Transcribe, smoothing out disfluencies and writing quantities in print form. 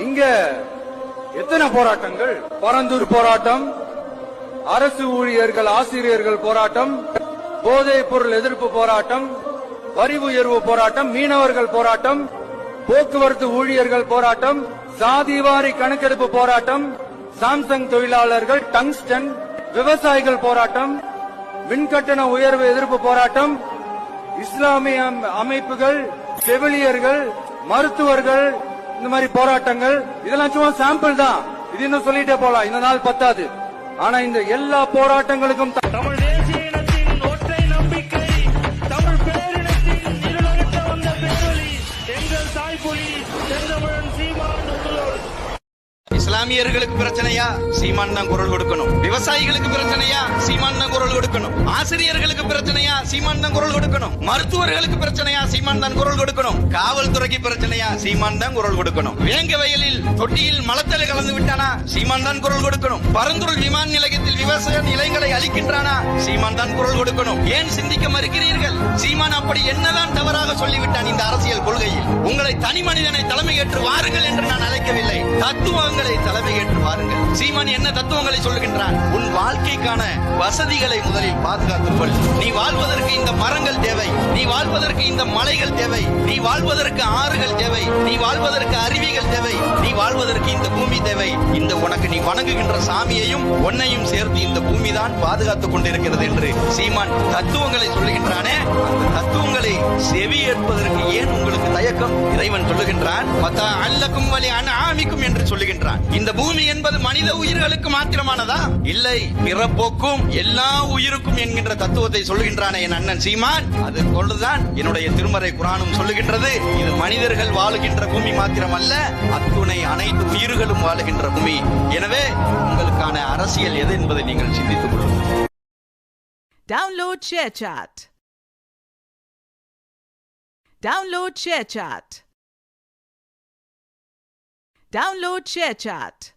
இங்க எத்தனை போராட்டங்கள்? பரந்தூர் போராட்டம், அரசு ஊழியர்கள் ஆசிரியர்கள் போராட்டம், போதைப் பொருள் எதிர்ப்பு போராட்டம், வரி உயர்வு போராட்டம், மீனவர்கள் போராட்டம், போக்குவரத்து ஊழியர்கள் போராட்டம், சாதிவாரி கணக்கெடுப்பு போராட்டம், சாம்சங் தொழிலாளர்கள், டங்ஸ்டன், விவசாயிகள் போராட்டம், மின்கட்டண உயர்வு எதிர்ப்பு போராட்டம், இஸ்லாமிய அமைப்புகள், செவிலியர்கள், மருத்துவர்கள், இந்த மாதிரி போராட்டங்கள். இதெல்லாம் சும்மா சாம்பிள் தான். இது இன்னும் சொல்லிட்டே போலாம், இந்த நாள் பத்தாது. ஆனா இந்த எல்லா போராட்டங்களுக்கும் தமிழ் தேசிய இனத்தின் ஒற்றை நம்பிக்கை, தமிழ் பேரினத்தின் இருளகற்ற வந்த பேரொளி, எங்கள் தாய்மொழி செந்தமிழன் சீமான் முதல்வர். இஸ்லாமியர்களுக்கு பிரச்சனையா? சீமான் தான் குரல் கொடுக்கணும். விவசாயிகளுக்கு பிரச்சனையா? சீமான் தான் குரல் கொடுக்கணும். ஆசிரியர்களுக்கு பிரச்சனையா? சீமான் தான் குரல் கொடுக்கணும். மருத்துவர்களுக்கு பிரச்சனையா? சீமான் தான் குரல் கொடுக்கணும். காவல்துறைக்கு பிரச்சனையா? சீமான் தான் குரல் கொடுக்கணும். வேங்க வயலில் தொட்டியில் மலத்தலை கலந்து விட்டானா? சீமான் தான் குரல் கொடுக்கணும். பரந்தூர் விமான நிலையத்தில் விவசாய நிலையங்களை அளிக்கின்றானா? சீமான் தான் குரல் கொடுக்கணும். ஏன் சிந்திக்க மறுக்கிறீர்கள்? சீமான் அப்படி என்னதான் தவறாக சொல்லிவிட்டான் இந்த அரசியல் கொள்கையில்? உங்களை தனி மனிதனை தலைமை ஏற்று வாருங்கள் என்று நான் அழைக்கவில்லை. தத்துவங்களை தலைமை ஏற்று வாருங்கள். சீமான் என்ன தத்துவங்களை சொல்லுகின்றான்? உன் வாழ்க்கைக்கான வசதிகளை முதலில் பாதுகாத்துக்கொள். நீ வாழ்வதற்கு இந்த மரங்கள் தேவை, நீ வாழ்வதற்கு இந்த மலைகள் தேவை, நீ வாழ்வதற்கு ஆறுகள் தேவை, நீ வாழ்வதற்கு அருவிகள் தேவை, நீ வாழ்வதற்கு இந்த பூமி தேவை. இந்த உனக்கு நீ வணங்குகின்ற சாமியையும் உன்னையும் சேர்த்து இந்த பூமி தான் பாதுகாத்துக் கொண்டிருக்கிறது என்று சீமான் தத்துவங்களை சொல்லுகின்றானே, அந்த தத்துவங்களை செவி ஏற்பதற்கு ஏன் உங்களுக்கு தயக்கம்? இறைவன் சொல்லுகின்றான், அல்லக்கும் வலி அன்ஆமிக்கும் என்று சொல்லுகின்றான். இந்த பூமி என்பது மனித உயிர்களுக்கு மாத்திரமானதா? இல்லை, பிறப்போக்கும் எல்லா உயிருக்கும் என்கின்ற தத்துவத்தை சொல்லுகின்றானே என் அண்ணன் சீமான். அது கொண்டுதான் என்னுடைய திருமறை குர்ஆனும் சொல்லுகின்றது. இது மனிதர்கள் வாழுகின்ற பூமி மாத்திரமல்ல, அத்துணை அனைத்து உயிர்களும் வாழுகின்ற பூமி. எனவே உங்களுக்கான அரசியல் எது என்பதை நீங்கள் சிந்தித்துக் கொள்ளுங்கள். Download ShareChat. Download ShareChat. Download ShareChat.